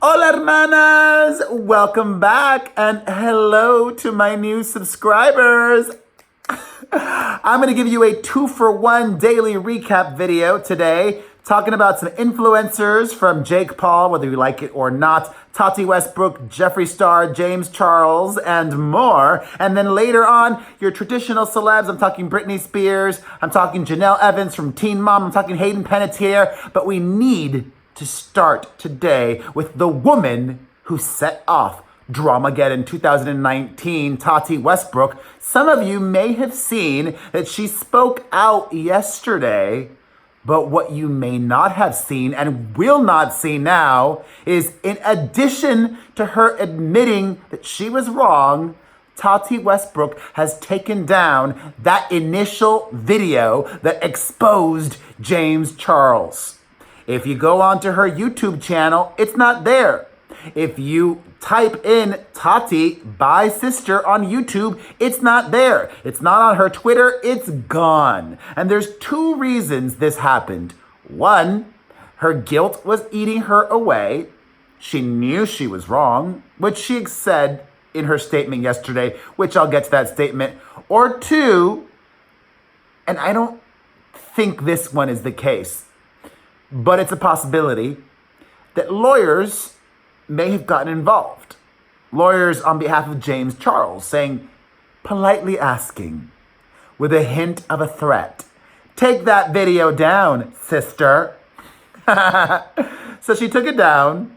Hola, hermanas! Welcome back, and hello to my new subscribers. I'm gonna give you a 2-for-1 daily recap video today, talking about some influencers from Jake Paul, whether you like it or not, Tati Westbrook, Jeffree Star, James Charles, and more. And then later on, your traditional celebs. I'm talking Britney Spears, I'm talking Janelle Evans from Teen Mom, I'm talking HAYDEN PANETTIERE, but we need to start today with the woman who set off Dramageddon 2019, Tati Westbrook. Some of you may have seen that she spoke out yesterday, but what you may not have seen and will not see now is, in addition to her admitting that she was wrong, Tati Westbrook has taken down that initial video that exposed James Charles. If you go onto her YouTube channel, it's not there. If you type in Tati by sister on YouTube, it's not there. It's not on her Twitter, it's gone. And there's two reasons this happened. One, her guilt was eating her away. She knew she was wrong, which she said in her statement yesterday, which I'll get to that statement. Or two, and I don't think this one is the case, but it's a possibility that lawyers may have gotten involved. Lawyers on behalf of James Charles saying, politely asking, with a hint of a threat, take that video down, sister. So she took it down,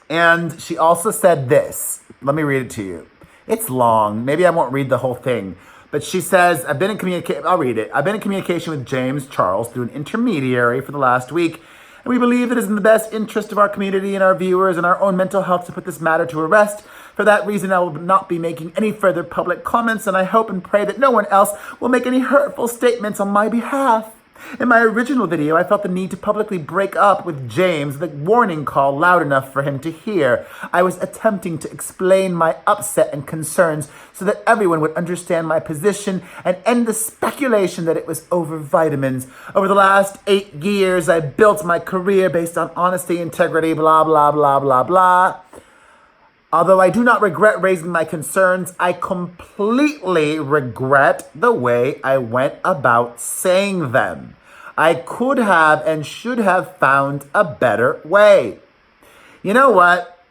and she also said this. Let me read it to you. It's long. Maybe I won't read the whole thing. But she says, I'll read it. I've been in communication with James Charles through an intermediary for the last week, and we believe it is in the best interest of our community and our viewers and our own mental health to put this matter to rest. For that reason, I will not be making any further public comments, and I hope and pray that no one else will make any hurtful statements on my behalf. In my original video, I felt the need to publicly break up with James, the warning call loud enough for him to hear. I was attempting to explain my upset and concerns so that everyone would understand my position and end the speculation that it was over vitamins. Over the last 8 years, I built my career based on honesty, integrity, blah, blah, blah, blah, blah. Although I do not regret raising my concerns, I completely regret the way I went about saying them. I could have and should have found a better way. You know what?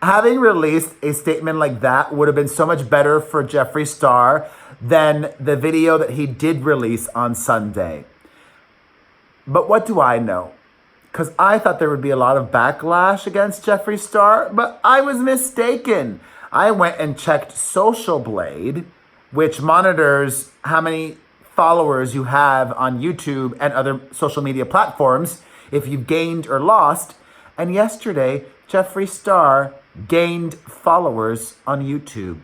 Having released a statement like that would have been so much better for Jeffree Star than the video that he did release on Sunday. But what do I know? Because I thought there would be a lot of backlash against Jeffree Star, but I was mistaken. I went and checked Social Blade, which monitors how many followers you have on YouTube and other social media platforms, if you've gained or lost. And yesterday, Jeffree Star gained followers on YouTube.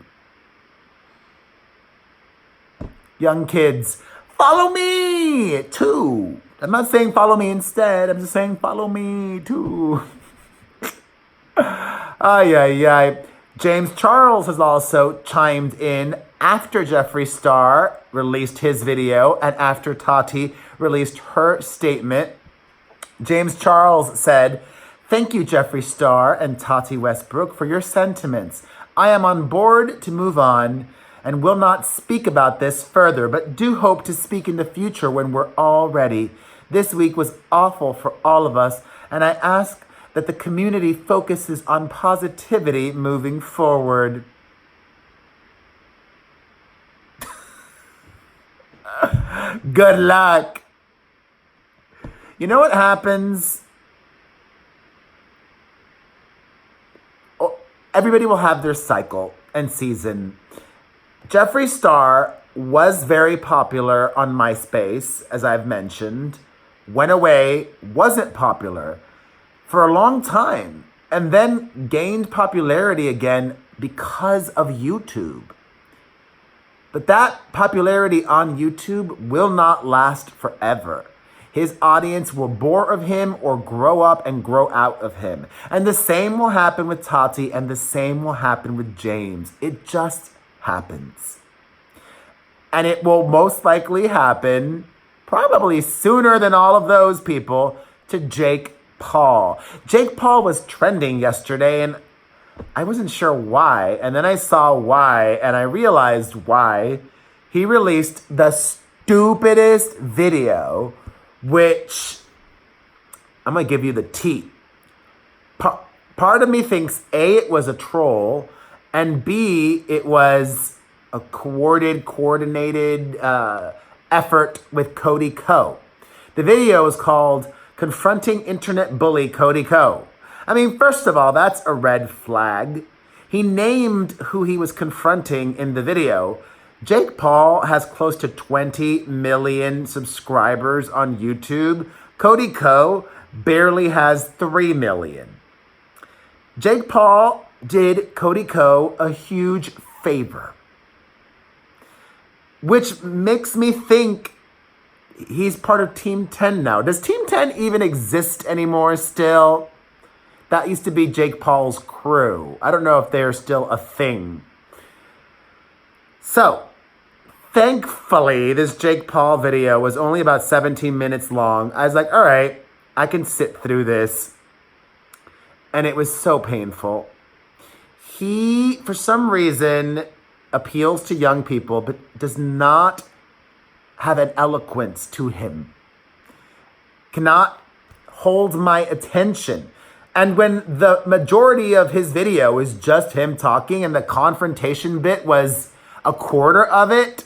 Young kids, follow me too. I'm not saying follow me instead. I'm just saying follow me too. Ay, ay, ay. James Charles has also chimed in after Jeffree Star released his video and after Tati released her statement. James Charles said, "Thank you, Jeffree Star and Tati Westbrook, for your sentiments. I am on board to move on and will not speak about this further, but do hope to speak in the future when we're all ready. This week was awful for all of us, and I ask that the community focuses on positivity moving forward." Good luck. You know what happens? Everybody will have their cycle and season. Jeffree Star was very popular on MySpace, as I've mentioned, went away, wasn't popular for a long time, and then gained popularity again because of YouTube. But that popularity on YouTube will not last forever. His audience will bore of him or grow up and grow out of him. And the same will happen with Tati, and the same will happen with James. It just happens. And it will most likely happen, probably sooner than all of those people, to Jake Paul. Jake Paul was trending yesterday, and I wasn't sure why. And then I saw why, and I realized why. He released the stupidest video, which I'm going to give you the tea. Part of me thinks A, it was a troll, and B, it was a coordinated effort with Cody Ko. The video is called Confronting Internet Bully Cody Ko. I mean, first of all, that's a red flag. He named who he was confronting in the video. Jake Paul has close to 20 million subscribers on YouTube. Cody Ko barely has 3 million. Jake Paul did Cody Ko a huge favor, which makes me think he's part of Team 10 now. Does Team 10 even exist anymore still? That used to be Jake Paul's crew. I don't know if they're still a thing. So, thankfully, this Jake Paul video was only about 17 minutes long. I was like, all right, I can sit through this. And it was so painful. He, for some reason, appeals to young people, but does not have an eloquence to him. Cannot hold my attention. And when the majority of his video is just him talking and the confrontation bit was a quarter of it,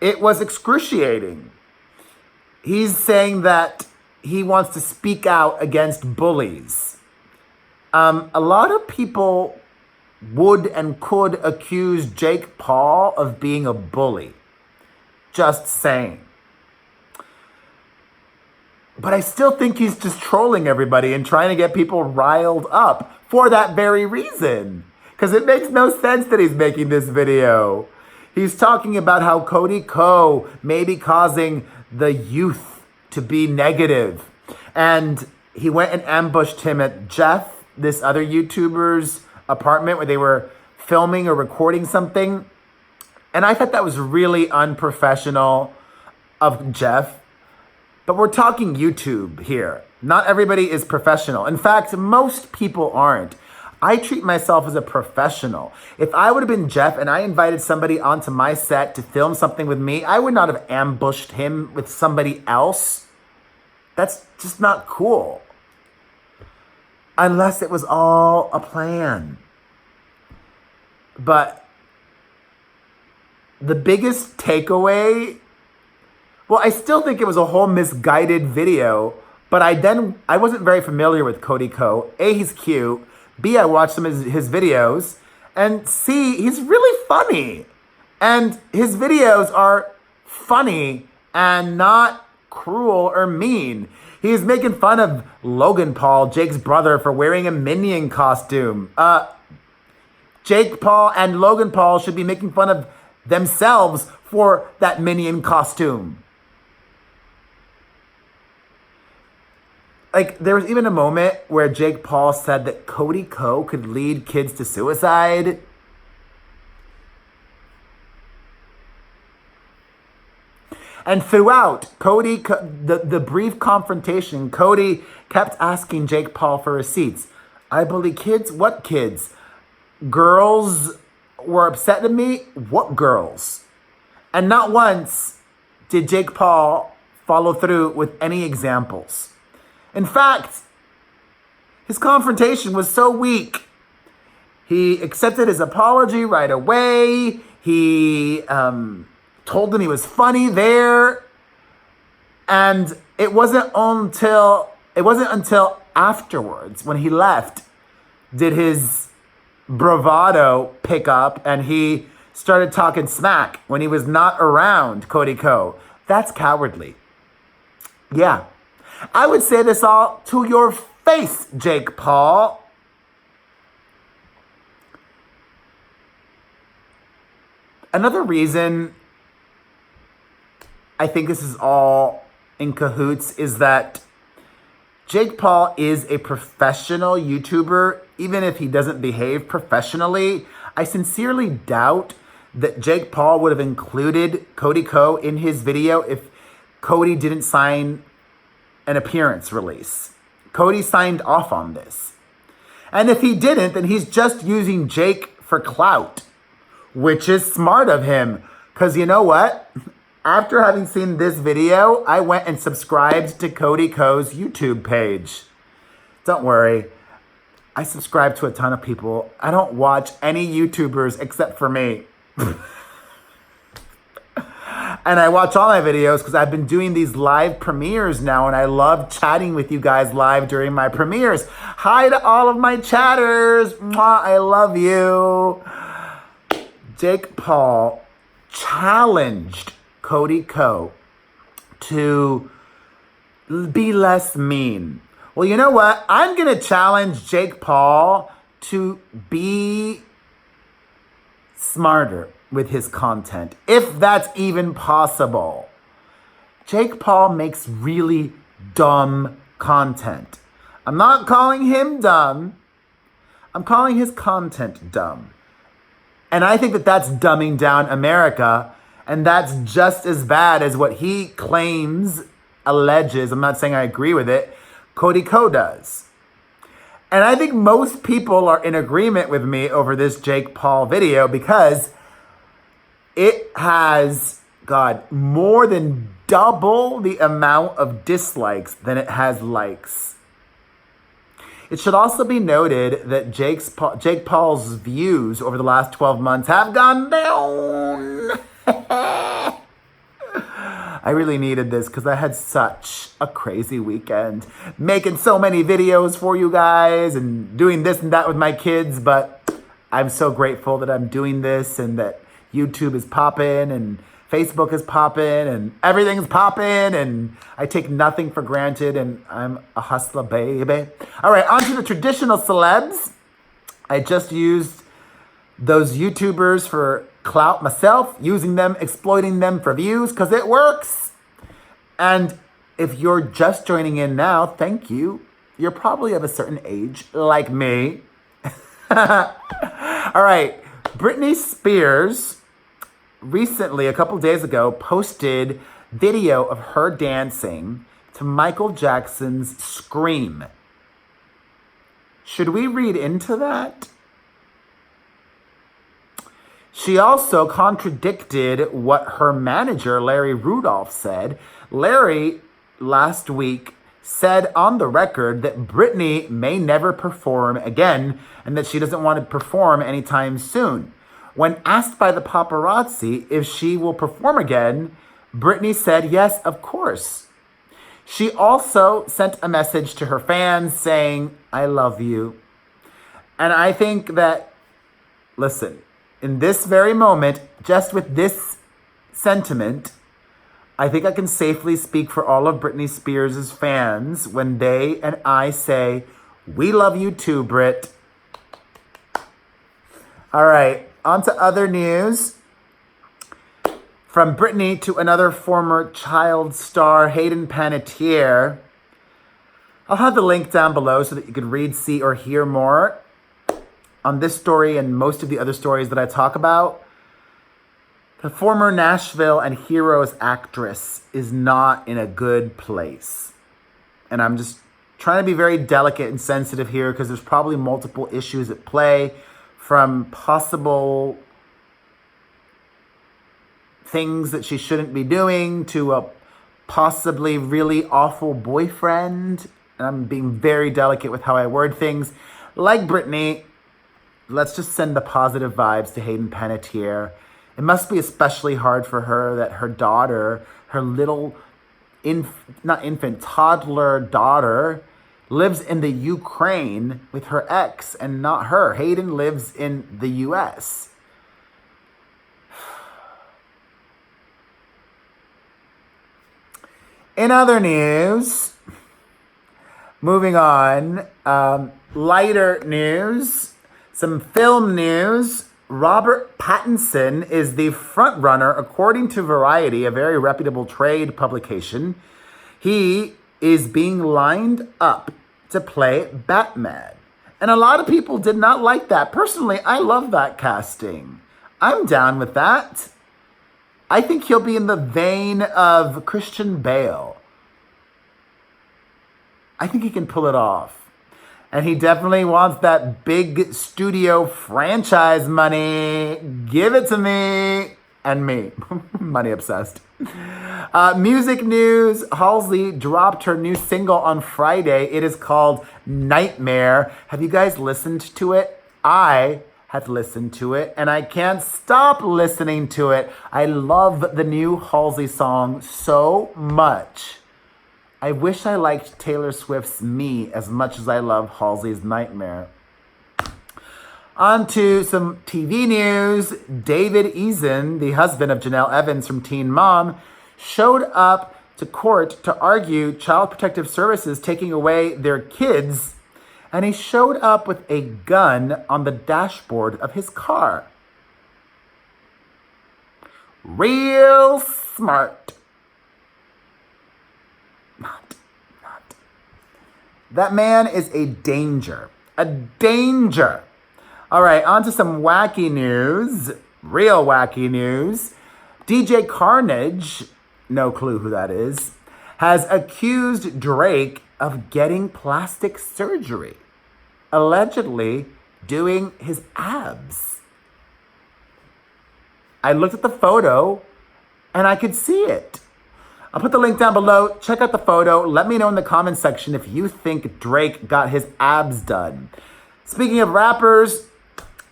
it was excruciating. He's saying that he wants to speak out against bullies. A lot of people would and could accuse Jake Paul of being a bully. Just saying. But I still think he's just trolling everybody and trying to get people riled up for that very reason. Because it makes no sense that he's making this video. He's talking about how Cody Ko may be causing the youth to be negative. And he went and ambushed him at Jeff, this other YouTuber's apartment where they were filming or recording something. And I thought that was really unprofessional of Jeff. But we're talking YouTube here. Not everybody is professional. In fact, most people aren't. I treat myself as a professional. If I would have been Jeff and I invited somebody onto my set to film something with me, I would not have ambushed him with somebody else. That's just not cool. Unless it was all a plan. But the biggest takeaway, well, I still think it was a whole misguided video, but I wasn't very familiar with Cody Ko. A, he's cute. B, I watched some of his videos. And C, he's really funny. And his videos are funny and not cruel or mean. He's making fun of Logan Paul, Jake's brother, for wearing a Minion costume. Jake Paul and Logan Paul should be making fun of themselves for that Minion costume. Like, there was even a moment where Jake Paul said that Cody Ko could lead kids to suicide. And throughout the brief confrontation, Cody kept asking Jake Paul for receipts. I bully kids? What kids? Girls were upset at me? What girls? And not once did Jake Paul follow through with any examples. In fact, his confrontation was so weak. He accepted his apology right away. He told him he was funny there. And it wasn't until afterwards, when he left, did his bravado pick up and he started talking smack when he was not around Cody Ko. That's cowardly. Yeah. I would say this all to your face, Jake Paul. Another reason I think this is all in cahoots is that Jake Paul is a professional YouTuber, even if he doesn't behave professionally. I sincerely doubt that Jake Paul would have included Cody Ko in his video if Cody didn't sign an appearance release. Cody signed off on this. And if he didn't, then he's just using Jake for clout, which is smart of him. Because you know what? After having seen this video, I went and subscribed to Cody Ko's YouTube page. Don't worry. I subscribe to a ton of people. I don't watch any YouTubers except for me. And I watch all my videos because I've been doing these live premieres now, and I love chatting with you guys live during my premieres. Hi to all of my chatters. Mwah, I love you. Jake Paul challenged Cody Ko to be less mean. Well, you know what? I'm going to challenge Jake Paul to be smarter with his content, if that's even possible. Jake Paul makes really dumb content. I'm not calling him dumb. I'm calling his content dumb. And I think that that's dumbing down America, and that's just as bad as what he claims, alleges, I'm not saying I agree with it, Cody Ko does. And I think most people are in agreement with me over this Jake Paul video because it has, God, more than double the amount of dislikes than it has likes. It should also be noted that Jake Paul's views over the last 12 months have gone down. I really needed this because I had such a crazy weekend making so many videos for you guys and doing this and that with my kids. But I'm so grateful that I'm doing this and that YouTube is popping and Facebook is popping and everything's popping and I take nothing for granted and I'm a hustler, baby. All right, on to the traditional celebs. I just used those YouTubers for clout myself, using them, exploiting them for views because it works. And if you're just joining in now, thank you. You're probably of a certain age, like me. All right, BRITNEY SPEARS recently, a couple days ago, posted video of her dancing to Michael Jackson's Scream. Should we read into that? She also contradicted what her manager, Larry Rudolph, said. Larry, last week, said on the record that BRITNEY may never perform again and that she doesn't want to perform anytime soon. When asked by the paparazzi if she will perform again, BRITNEY said, yes, of course. She also sent a message to her fans saying, I love you. And I think that, listen, in this very moment, just with this sentiment, I think I can safely speak for all of Britney Spears' fans when they and I say, we love you too, Brit. All right, on to other news. From Britney to another former child star, HAYDEN Panettiere. I'll have the link down below so that you can read, see, or hear more on this story and most of the other stories that I talk about. The former Nashville and Heroes actress is not in a good place. And I'm just trying to be very delicate and sensitive here because there's probably multiple issues at play, from possible things that she shouldn't be doing to a possibly really awful boyfriend. And I'm being very delicate with how I word things. Like Britney, let's just send the positive vibes to HAYDEN Panettiere. It must be especially hard for her that her daughter, her little toddler daughter, lives in the Ukraine with her ex and not her. HAYDEN lives in the US. In other news, moving on, lighter news, some film news. Robert Pattinson is the front runner, according to Variety, a very reputable trade publication. He is being lined up to play Batman. And a lot of people did not like that. Personally, I love that casting. I'm down with that. I think he'll be in the vein of Christian Bale. I think he can pull it off. And he definitely wants that big studio franchise money. Give it to me. And me. Money obsessed. Music news. Halsey dropped her new single on Friday. It is called Nightmare. Have you guys listened to it? I have listened to it, and I can't stop listening to it. I love the new Halsey song so much. I wish I liked Taylor Swift's Me as much as I love Halsey's Nightmare. On to some TV news. David EASON, the husband of Janelle Evans from Teen Mom, showed up to court to argue Child Protective Services taking away their kids, and he showed up with a gun on the dashboard of his car. Real smart. Not. That man is a danger. A danger. All right, on to some wacky news. Real wacky news. DJ Carnage, no clue who that is, has accused Drake of getting plastic surgery, allegedly doing his abs. I looked at the photo and I could see it. I'll put the link down below. Check out the photo. Let me know in the comments section if you think Drake got his abs done. Speaking of rappers,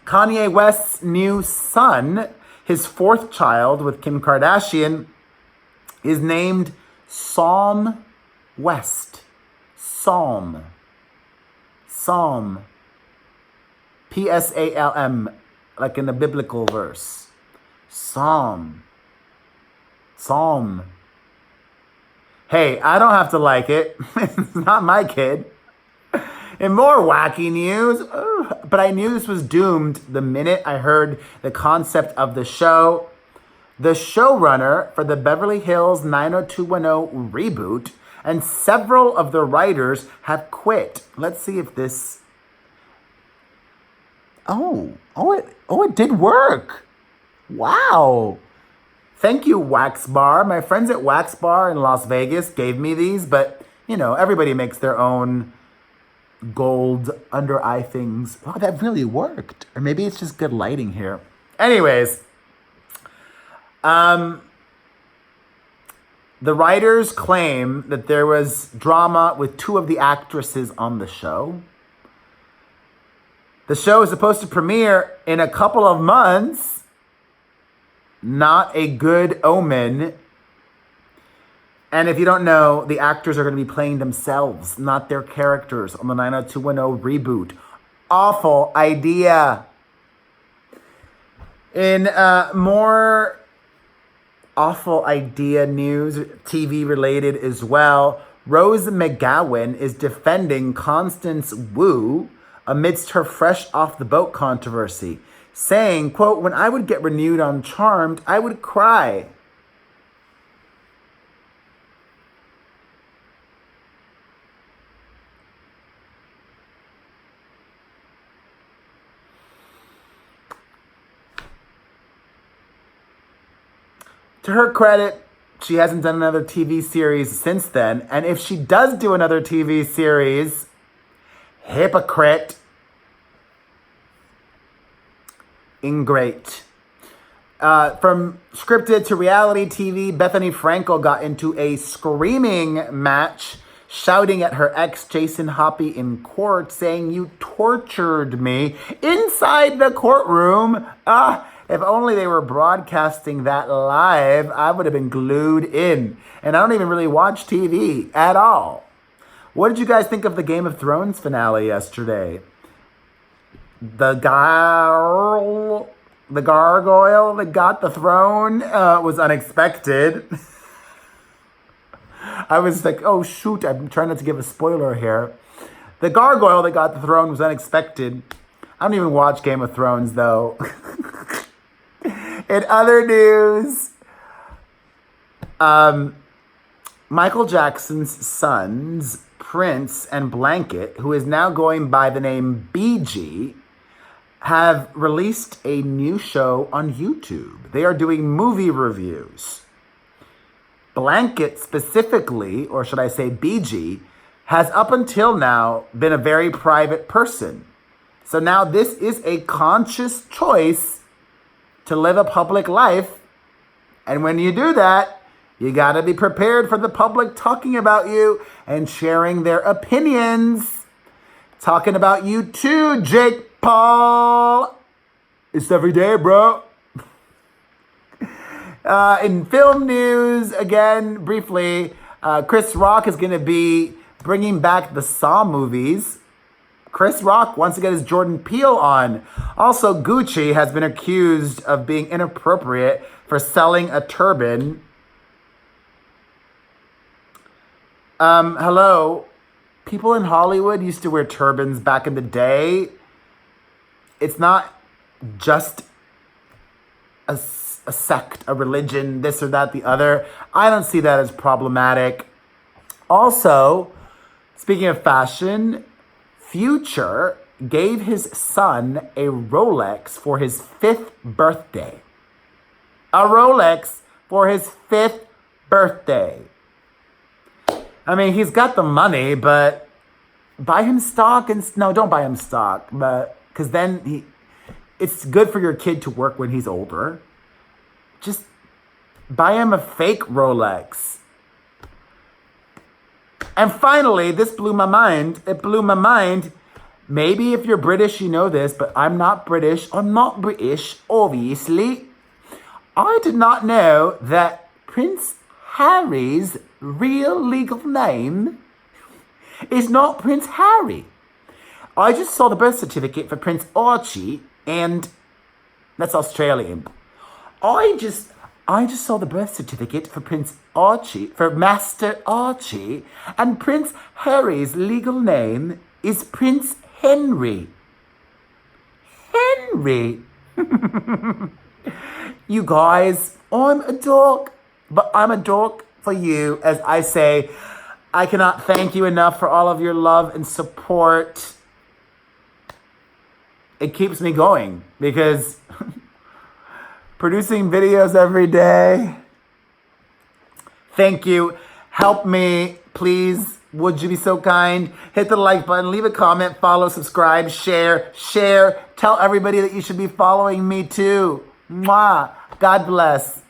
Kanye West's new son, his fourth child with Kim Kardashian, is named Psalm West. Psalm. Psalm, like in the biblical verse. Psalm. Hey, I don't have to like it. It's not my kid. In more wacky news, but I knew this was doomed the minute I heard the concept of the show. The showrunner for the Beverly Hills 90210 reboot and several of the writers have quit. Let's see if this... it did work. Wow. Thank you, Wax Bar. My friends at Wax Bar in Las Vegas gave me these, but, everybody makes their own gold under eye things. Wow, that really worked. Or maybe it's just good lighting here. Anyways, the writers claim that there was drama with two of the actresses on the show. The show is supposed to premiere in a couple of months. Not a good omen. And if you don't know, the actors are going to be playing themselves, not their characters on the 90210 reboot. Awful idea. In more awful idea news, TV related as well, Rose McGowan is defending Constance Wu amidst her fresh off the boat controversy, saying, quote, "When I would get renewed on Charmed, I would cry." To her credit, she hasn't done another TV series since then. And if she does do another TV series, hypocrite. Ingrate. From scripted to reality TV, Bethany Frankel got into a screaming match, shouting at her ex, Jason Hoppy, in court, saying, "You tortured me," inside the courtroom. If only they were broadcasting that live, I would have been glued in. And I don't even really watch TV at all. What did you guys think of the Game of Thrones finale yesterday? The gargoyle that got the throne was unexpected. I was like, oh shoot, I'm trying not to give a spoiler here. The gargoyle that got the throne was unexpected. I don't even watch Game of Thrones though. In other news, Michael Jackson's sons, Prince and Blanket, who is now going by the name BG, have released a new show on YouTube. They are doing movie reviews. Blanket specifically, or should I say BG, has up until now been a very private person. So now this is a conscious choice to live a public life. And when you do that, you gotta be prepared for the public talking about you and sharing their opinions. Talking about you too, Jake Paul. It's every day, bro. In film news, again, briefly, Chris Rock is gonna be bringing back the Saw movies. Chris Rock wants to get his Jordan Peele on. Also, Gucci has been accused of being inappropriate for selling a turban. Hello. People in Hollywood used to wear turbans back in the day. It's not just a sect, a religion, this or that, the other. I don't see that as problematic. Also, speaking of fashion, Future gave his son a Rolex for his 5th birthday. A Rolex for his 5th birthday. I mean, he's got the money, but buy him stock and no, don't buy him stock, but because then it's good for your kid to work when he's older. Just buy him a fake Rolex. And finally, this blew my mind. It blew my mind. Maybe if you're British, you know this, but I'm not British. I'm not British, obviously. I did not know that Prince Harry's real legal name is not Prince Harry. I just saw the birth certificate for Prince Archie, and that's Australian. I just saw the birth certificate for Prince Archie, for Master Archie, and Prince Harry's legal name is Prince Henry. Henry. You guys, I'm a dork, but I'm a dork for you. As I say, I cannot thank you enough for all of your love and support. It keeps me going because producing videos every day. Thank you. Help me, please. Would you be so kind? Hit the like button, leave a comment, follow, subscribe, share. Tell everybody that you should be following me too. Mwah. God bless.